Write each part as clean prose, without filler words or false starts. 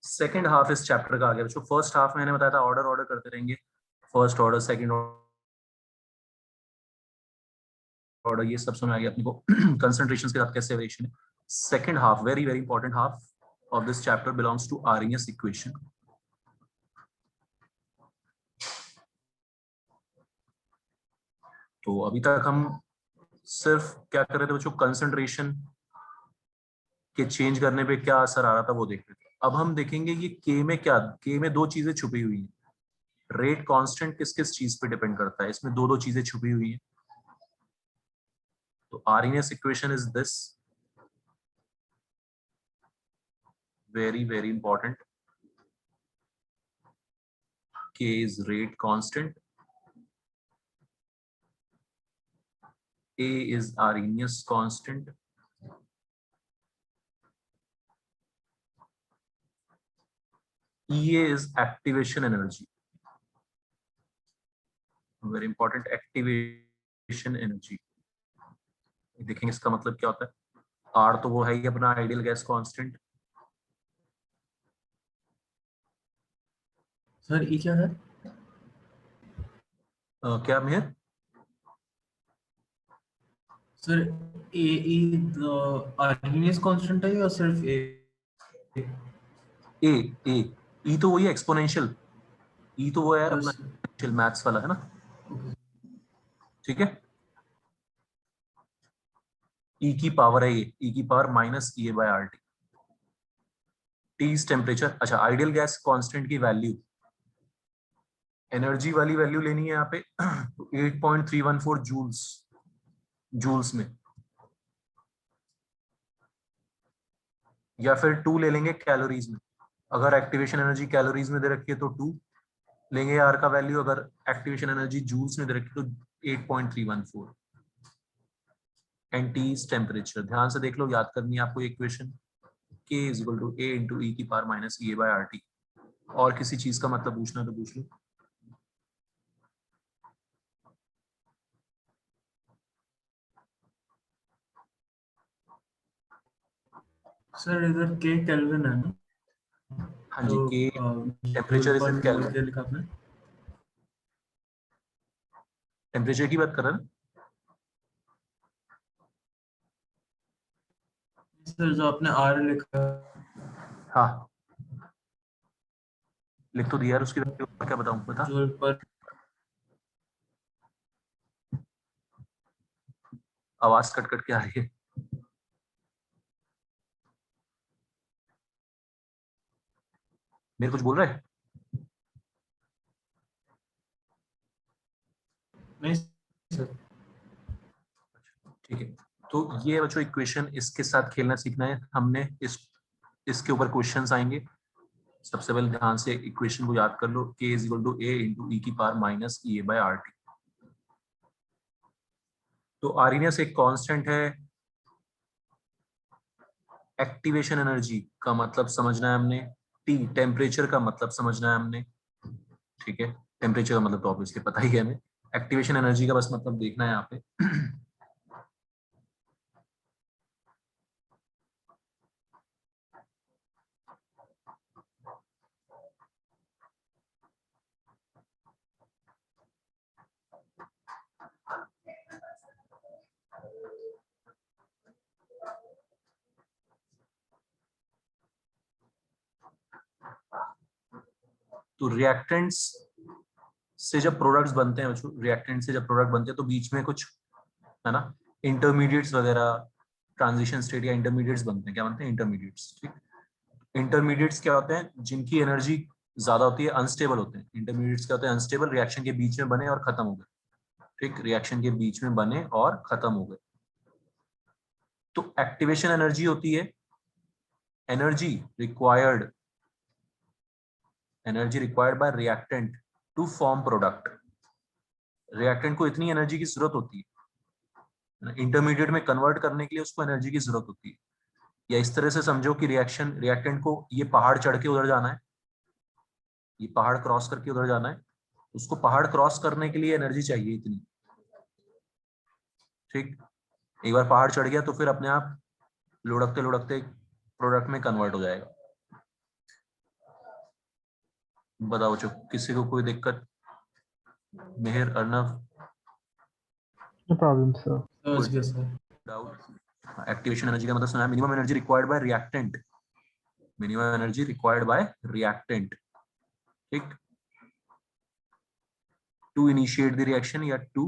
Second half इस chapter का आ गया बच्चों। फर्स्ट हाफ मैंने बताया था ऑर्डर ऑर्डर करते रहेंगे, फर्स्ट ऑर्डर सेकंड ऑर्डर, ये सब समझ आ गया अपने को कंसंट्रेशन के साथ कैसे वेरिएशन है। Second half very very important half of this chapter belongs to Arrhenius equation. तो अभी तक हम सिर्फ क्या कर रहे थे बच्चों, कंसंट्रेशन के चेंज करने पे क्या असर आ रहा था वो देख रहे थे। अब हम देखेंगे ये के में क्या, के में दो चीजें छुपी हुई हैं। रेट कांस्टेंट किस किस चीज पे डिपेंड करता है, इसमें दो दो चीजें छुपी हुई हैं। तो RNS equation is this, very very important. K is rate constant, A is Arrhenius constant, EA is activation energy, very important, activation energy। देखेंगे इसका मतलब क्या होता है। R तो वो है ही अपना आइडियल गैस कांस्टेंट। सर ई क्या है? क्या मेहर? सर ए ई आर्गेनियस कांस्टेंट है या सिर्फ ए? ए ए ई तो वही एक्सपोनेंशियल, ई तो वो है यार अपना अच्छा, एक्सपोनेंशियल मैथ्स वाला है ना, ठीक है। ई की पावर है ये, ई की power minus E A by R T. T is temperature. अच्छा, आइडियल गैस कांस्टेंट की वैल्यू, एनर्जी वाली वैल्यू लेनी है यहाँ पे 8.314 जूल्स, जूल्स में, या फिर 2 ले लेंगे कैलोरीज में। अगर एक्टिवेशन एनर्जी कैलोरीज में दे रखी है तो 2 लेंगे आर का वैल्यू, अगर एक्टिवेशन एनर्जी जूल्स में दे रखी है तो 8.314। And T is temperature. ध्यान से देख लो, याद करनी है आपको equation, K is equal to A into E की power minus E A by R T. और किसी चीज का मतलब पूछना तो पूछ लो। सर इधर के केल्विन है ना, हाँ जी, तो K जूल टेम्परेचर इज पर इन मोल केल्विन। क्या लिखा आपने? टेम्परेचर की बात कर रहे हैं। सर जो आपने आर लिखा हाँ, लिख तो दिया यार, उसकी वैल्यू और क्या बताऊं, बता। जूल पर, आवाज कट कट के आ रही है। मेरे कुछ बोल रहे हैं? नहीं सर। ठीक है, तो ये बच्चों इक्वेशन, इसके साथ खेलना सीखना है हमने। इसके ऊपर क्वेश्चंस आएंगे। सबसे पहले ध्यान से इक्वेशन को याद कर लो, K is equal to A into E की power minus E A by R T. तो आरएनएस एक कांस्टेंट है। एक्टिवेशन एनर्जी का मतलब समझना है हमने, टी टेम्परेचर का मतलब समझना है हमने, ठीक है। टेम्परेचर का मतलब तो ऑब्वियसली पता ही है हमें, एक्टिवेशन एनर्जी का बस मतलब देखना है यहाँ पे तो रिएक्टेंट्स से जब प्रोडक्ट्स बनते हैं बच्चों, रिएक्टेंट से जब प्रोडक्ट बनते हैं तो बीच में कुछ, है ना, इंटरमीडिएट्स वगैरह, ट्रांजिशन स्टेट या इंटरमीडिएट्स बनते हैं। क्या बनते हैं? इंटरमीडिएट्स, ठीक। इंटरमीडिएट्स क्या होते हैं? जिनकी एनर्जी ज्यादा होती है, अनस्टेबल होते हैं। इंटरमीडिएट्स क्या होते हैं? अनस्टेबल, रिएक्शन के बीच में बने और खत्म हो गए, ठीक। रिएक्शन के बीच में बने और खत्म हो गए। तो एक्टिवेशन एनर्जी होती है energy required, energy required by reactant to form product. Reactant को इतनी एनर्जी की जरूरत होती है, इंटरमीडिएट में कन्वर्ट करने के लिए उसको एनर्जी की जरूरत होती है। या इस तरह से समझो कि रिएक्टेंट को ये पहाड़ चढ़ के उधर जाना है, ये पहाड़ क्रॉस करके उधर जाना है, उसको पहाड़ क्रॉस करने के लिए एनर्जी चाहिए इतनी, ठीक। एक बार पहाड़ चढ़ गया तो फिर अपने आप लुढ़कते लुढ़कते प्रोडक्ट में कन्वर्ट हो जाएगा। बताओ बच्चों, किसी को कोई दिक्कत? मेहर, अर्नव, No problem, sir. समझ गया सर। डाउट? एक्टिवेशन एनर्जी का मतलब सुना है, minimum energy required by reactant, minimum energy required by reactant, ठीक, टू इनिशिएट द रिएक्शन या टू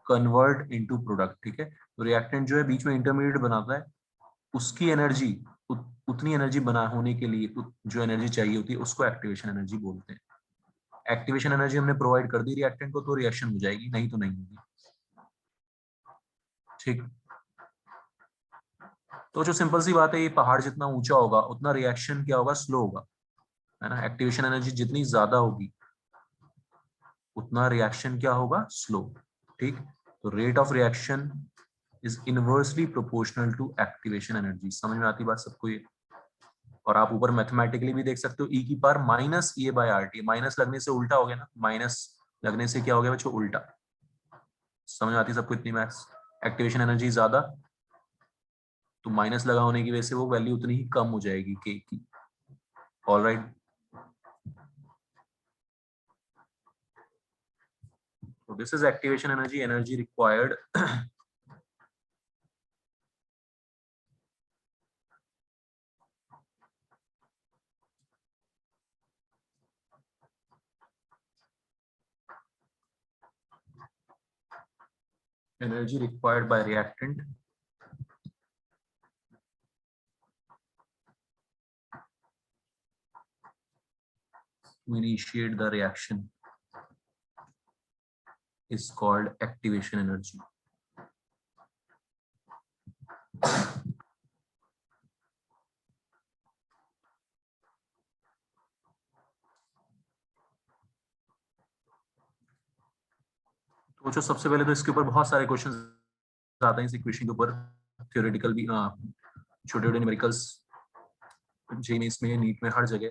कन्वर्ट इनटू प्रोडक्ट, ठीक है। तो रिएक्टेंट जो है बीच में इंटरमीडिएट बनाता है, उसकी एनर्जी उतनी एनर्जी बना होने के लिए जो एनर्जी चाहिए होती है उसको एक्टिवेशन एनर्जी बोलते हैं। एक्टिवेशन एनर्जी हमने प्रोवाइड कर दी रिएक्टेंट को तो रिएक्शन हो जाएगी, नहीं तो नहीं होगी, ठीक। तो जो सिंपल सी बात है, ये पहाड़ जितना ऊंचा होगा उतना रिएक्शन क्या होगा, स्लो होगा, है ना। एक्टिवेशन एनर्जी जितनी ज्यादा होगी उतना रिएक्शन क्या होगा, स्लो, ठीक। तो rate of reaction is inversely proportional to activation energy. समझ में आती बात सबको ये? और आप ऊपर मैथमेटिकली भी देख सकते हो, ई की power minus A by R T, minus लगने से उल्टा हो गया ना, माइनस लगने से क्या हो गया बच्चों, उल्टा। समझ में आती सबको इतनी मैथ्स? एक्टिवेशन एनर्जी ज्यादा तो माइनस लगा होने की वजह से वो वैल्यू उतनी ही कम हो जाएगी के की। Alright, so this is activation energy, energy required energy required by reactant to initiate the reaction is called activation energy. तो जो सबसे पहले तो इसके ऊपर बहुत सारे क्वेश्चंस आते हैं इस इक्वेशन के ऊपर, थ्योरेटिकल भी, छोटे छोटे न्यूमेरिकल्स, जेईई में, नीट में, हर जगह।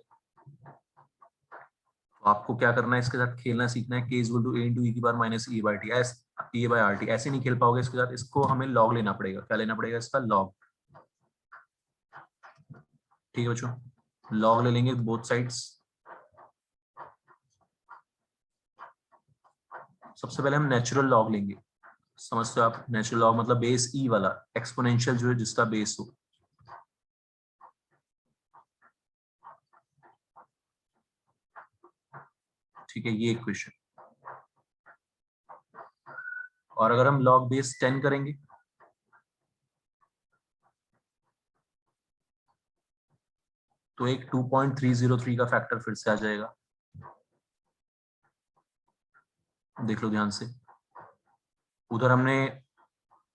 तो आपको क्या करना है, इसके साथ खेलना सीखना है। k equal to a into E की power minus e by T, A by R T, ऐसे नहीं खेल पाओगे इसके साथ। इसको हमें लॉग लेना पड़ेगा। क्या लेना पड़ेगा इसका, लॉग, ठीक है बच्चों। लॉग ले लेंगे बोथ साइड्स। सबसे पहले हम नेचुरल लॉग लेंगे, समझते हो आप? नेचुरल लॉग मतलब बेस ई वाला, एक्सपोनेंशियल जो है जिसका बेस हो, ठीक है, ये इक्वेशन। और अगर हम लॉग बेस 10 करेंगे तो एक 2.303 का फैक्टर फिर से आ जाएगा। देख लो ध्यान से, उधर हमने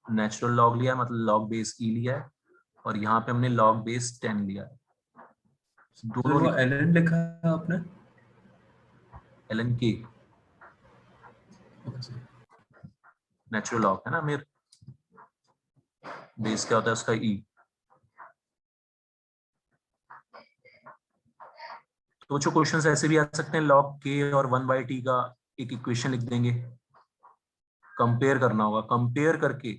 नेचुरल लॉग लिया मतलब लॉग बेस ई लिया है, और यहाँ पे हमने लॉग बेस 10 लिया है। सर दोनों वो ln लिखा है आपने? ln के ओके सर। नेचुरल लॉग है ना मेरे, बेस क्या होता है उसका, ई। तो जो क्वेश्चंस ऐसे भी आ सकते हैं, लॉग के और 1/t का एक इक्वेशन लिख देंगे, कंपेयर करना होगा, कंपेयर करके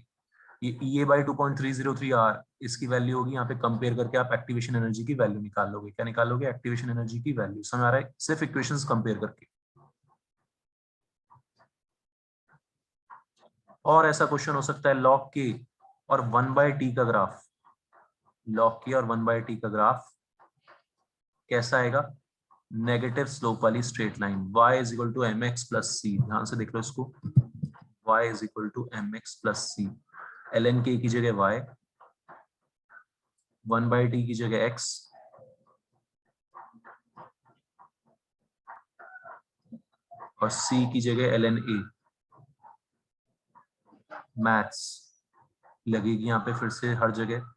ये ई ए बाई 2.303 आर इसकी वैल्यू होगी, यहाँ पे कंपेयर करके आप एक्टिवेशन एनर्जी की वैल्यू निकाल लोगे। क्या निकालोगे, एक्टिवेशन एनर्जी की वैल्यू। समझ आ रहा है, सिर्फ इक्वेशंस कंपेयर करके। और ऐसा क्वेश्चन हो सकता है, लॉग के और 1/t का ग्राफ, लॉग के और 1/t का ग्राफ कैसा आएगा, नेगेटिव स्लोप वाली straight line, y is equal to M X plus C. ध्यान से देख लो इसको, y is equal to M X plus C. ln k की जगह y, 1/t की जगह x, और c की जगह ln a। मैथ्स लगेगी यहाँ पे फिर से हर जगह।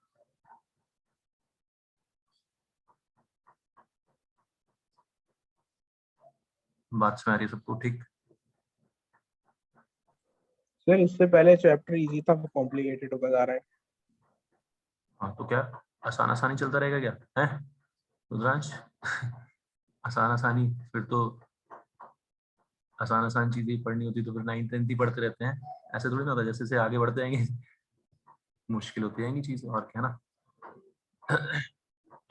बात समझ आ रही है सबको, ठीक? सर इससे पहले चैप्टर इजी था, कॉम्प्लिकेटेड होता जा रहा है। हाँ तो क्या आसान आसानी चलता रहेगा क्या है रुद्रांश? आसान आसानी, फिर तो आसान आसान चीजें पढ़नी होती तो फिर 9th 10th ही पढ़ते रहते हैं। ऐसे थोड़ी ना होता, जैसे जैसे आगे बढ़ते जाएंगे मुश्किल होती जाएंगी चीजें, और क्या ना।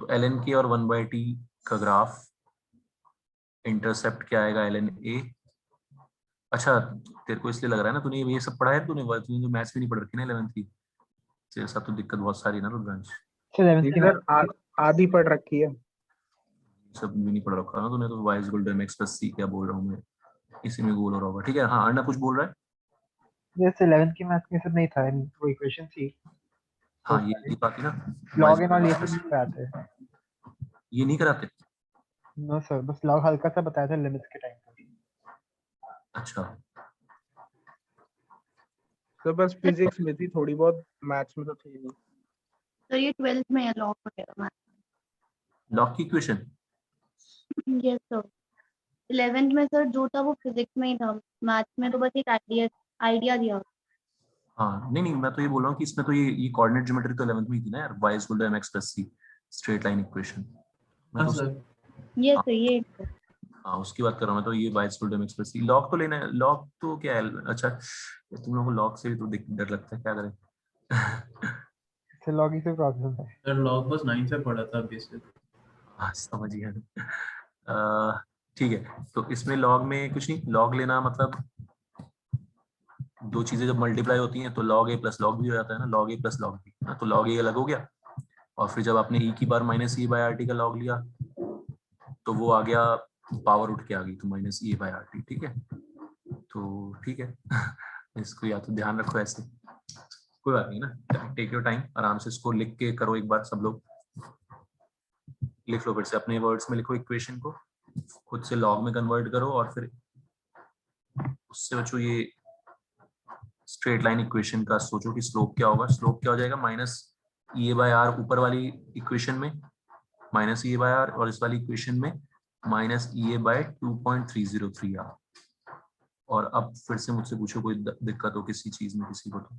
तो ln k और 1/t का ग्राफ इंटरसेप्ट क्या आएगा ln a। अच्छा तेरे को इसलिए लग रहा है ना, तूने ये सब पढ़ा है, तूने तो मैथ्स भी नहीं पढ़ रखी ना 11th की, तेरे साथ तो दिक्कत बहुत सारी ना रुद्रांश, सर 11th की सर मैथ आधी पढ़ रखी है। सब भी नहीं पढ़ रखा ना तूने, तो y equal to mx plus c क्या बोल रहा हूँ मैं, इसी में गोल हो रहा होगा। ठीक है, हाँ अर्णव कुछ बोल रहा है। जैसे 11th की मैथ में सब नहीं था, वो इक्वेशन थी तो हाँ ये बात है ना, y लॉग एंड इक्वल और ये टू सब नहीं कराते। ये नहीं कराते। नो सर, बस लॉग हल्का सा बताया था लिमिट्स के टाइम पे। अच्छा तो बस फिजिक्स में थी थोड़ी बहुत, मैथ्स में तो थी नहीं। तो ये 12th में है लॉग वगैरह लॉग की equation math. Yes sir, 11th में सर जो था वो फिजिक्स में ही था, मैथ्स में तो बस एक आइडिया आइडिया दिया। हाँ नहीं नहीं, मैं तो ये बोल रहा हूँ कि इसमें तो ये कोऑर्डिनेट ज्योमेट्री तो 11th में ही थी ना यार, y equal to mx plus c straight line equation. मैं हाँ तो सर। यस हाँ, सर ये हाँ उसकी बात कर रहा हूँ मैं, तो ये y equal to mx plus c log तो लेना है, लॉग तो क्या है। अच्छा तुम लोगों को लॉग से भी तो डर लगता है, क्या करें। इससे लॉग ही से प्रॉब्लम है। सर लॉग बस 9 से पढ़ा था बेसिक। हाँ समझ गया। ठीक है, तो इसमें लॉग में कुछ नहीं, लॉग लेना मतलब दो चीजें जब मल्टीप्लाई होती हैं तो log A plus log B हो जाता है ना, log A plus log B, तो लॉग ए अलग हो गया, और फिर जब आपने ई की बार minus E by R T का लॉग लिया तो वो आ गया, पावर उठ के आ गई तो minus E by R T. ठीक है, तो ठीक है इसको या तो ध्यान रखो ऐसे, कोई बात नहीं ना, टेक योर टाइम, आराम से इसको लिख के करो एक बार सब लोग, लिख लो फिर से अपने वर्ड्स में लिखो इक्वेशन को, खुद से लॉग में कन्वर्ट करो, और फिर उससे बच्चों ये स्ट्रेट लाइन इक्वेशन का सोचो कि स्लोप क्या होगा। स्लोप क्या हो जाएगा, minus E A by R ऊपर वाली इक्वेशन में, minus E A by R, और इस वाली इक्वेशन में minus E A by 2.303 R. और अब फिर से मुझसे पूछो कोई दिक्कत हो किसी चीज में किसी को तो।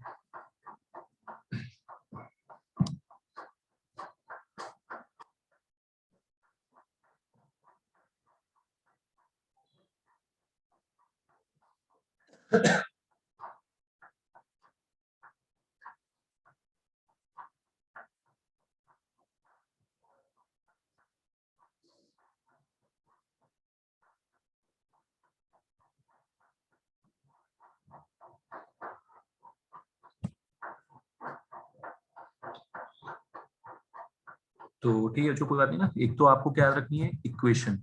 तो ठीक है, जो कोई बात नहीं ना, एक तो आपको क्या याद रखनी है equation,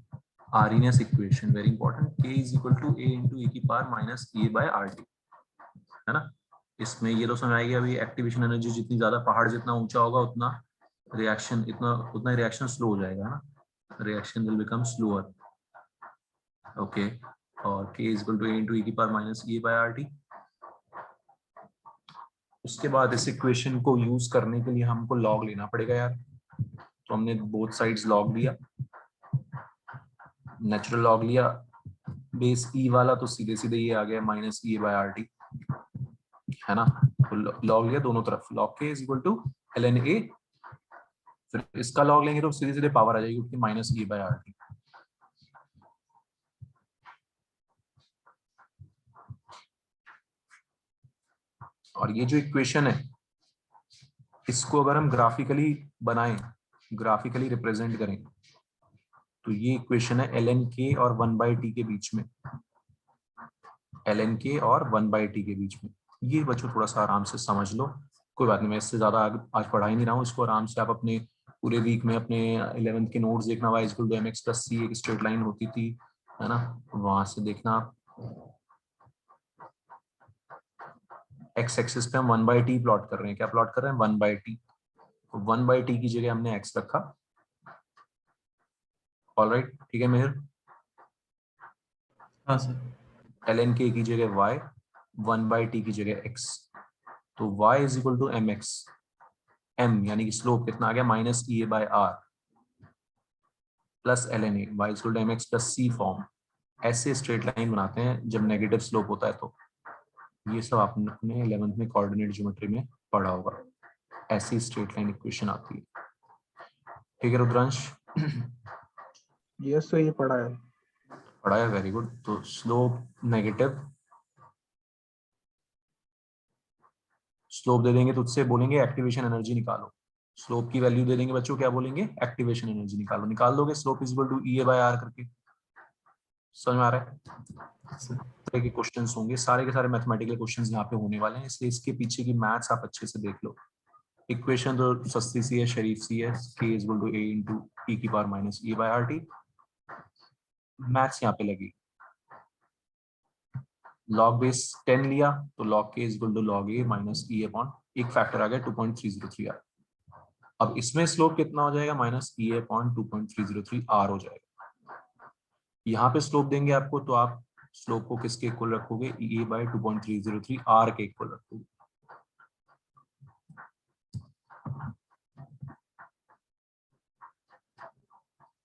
Arrhenius equation very important, k is equal to a into e की power minus A by R T, है ना। इसमें ये तो समझ आएगी, अभी एक्टिवेशन एनर्जी जितनी ज्यादा, पहाड़ जितना ऊंचा होगा उतना रिएक्शन उतना रिएक्शन स्लो हो जाएगा ना, reaction will become slower. Okay, और k is equal to a into e की power minus A by R T. उसके बाद इस इक्वेशन को यूज करने के लिए हमको लॉग लेना पड़ेगा यार, तो हमने बोथ साइड्स लॉग लिया, नेचुरल लॉग लिया, बेस ई वाला तो सीधे सीधे ये आ गया minus E by R T, है ना। तो लॉग लिया दोनों तरफ, log K is equal to L N A, फिर इसका लॉग लेंगे तो सीधे सीधे पावर आ जाएगी क्योंकि minus E by R T. और ये जो इक्वेशन है इसको अगर हम ग्राफिकली बनाएं, ग्राफिकली रिप्रेजेंट करें, तो ये इक्वेशन है एल एन के और 1/t के बीच में, एल एन के और 1/t के बीच में। ये बच्चों थोड़ा सा आराम से समझ लो, कोई बात नहीं, मैं इससे ज्यादा आज पढ़ा ही नहीं रहा हूँ इसको, आराम से आप अपने पूरे वीक में अपने 11th के नोट्स देखना, y equal to mx plus c एक स्ट्रेट लाइन होती थी, है ना, वहां से देखना आप। x एक्सिस पे हम 1/t प्लॉट कर रहे हैं, क्या प्लॉट कर रहे हैं 1/t, तो 1/t की जगह हमने x रखा। ऑलराइट, ठीक है मेहर। हाँ सर। ln k की जगह y, 1/t की जगह x, तो y is equal to mx, m यानी कि स्लोप कितना आ गया minus E A by R plus L N A, Y equal to mx plus c form. ऐसे स्ट्रेट लाइन बनाते हैं जब नेगेटिव स्लोप होता है, तो ये सब आपने अपने 11th में कोऑर्डिनेट ज्योमेट्री में पढ़ा होगा, ऐसी स्ट्रेट लाइन इक्वेशन आती है। ठीक है रुद्रांश, यस सर ये पढ़ा है। पढ़ा है, वेरी गुड। तो स्लोप नेगेटिव, स्लोप दे देंगे तो उससे बोलेंगे एक्टिवेशन एनर्जी निकालो, स्लोप की वैल्यू दे देंगे बच्चों, क्या बोलेंगे एक्टिवेशन एनर्जी निकालो, निकाल दोगे slope is equal to E A by R करके, समझ में आ रहा है? इस तरह के क्वेश्चंस होंगे, सारे के सारे मैथमेटिकल क्वेश्चंस यहाँ पे होने वाले हैं, इसलिए इसके पीछे की मैथ्स आप अच्छे से देख लो। इक्वेशन तो सस्ती सी है, शरीफ सी है, k equal to a into e की power minus e by RT। Maths यहाँ पे लगी, log बेस 10 लिया तो log k equal to log a minus e upon एक फैक्टर आ गया 2.303 r। अब इसमें स्लोप कितना हो जाएगा, माइनस e अपॉन 2.303 r हो जाएगा। यहाँ पे स्लोप देंगे आपको तो आप स्लोप को किसके इक्वल रखोगे, e बाय 2.303 r के इक्वल रखोगे।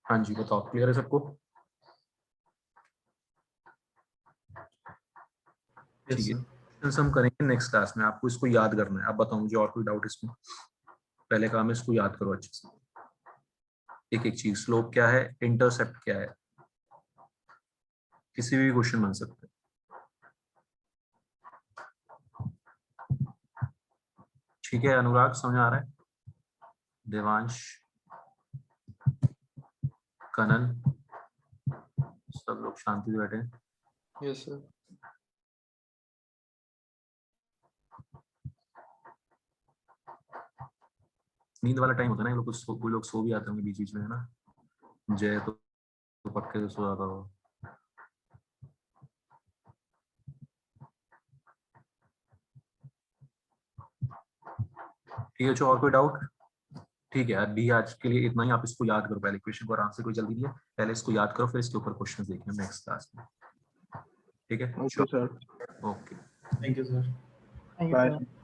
हाँ जी बताओ, क्लियर है सबको? यस ठीक है, सर। क्वेश्चंस हम करेंगे नेक्स्ट क्लास में, आपको इसको याद करना है। अब बताओ मुझे और कोई डाउट इसमें? पहले काम है इसको याद करो अच्छे से, एक एक चीज। स्लोप क्या है, इंटरसेप्ट क्या है, किसी भी क्वेश्चन बन सकते हैं। ठीक है अनुराग, समझ आ रहा है? देवांश, कनन, सब लोग शांति से बैठे हैं। Yes sir. नींद वाला टाइम होता है ना, कोई लोग सो भी आते होंगे बीच बीच में, है ना? जय तो पक्के से सो जाता हो। ठीक है, और कोई डाउट? ठीक है, अभी आज के लिए इतना ही। आप इसको याद करो पहले, क्वेश्चन को आराम से, कोई जल्दी नहीं है, पहले इसको याद करो, फिर इसके ऊपर क्वेश्चन देखेंगे नेक्स्ट क्लास में। ठीक है, okay sir. Okay. Thank you sir. Thank you bye. Sir.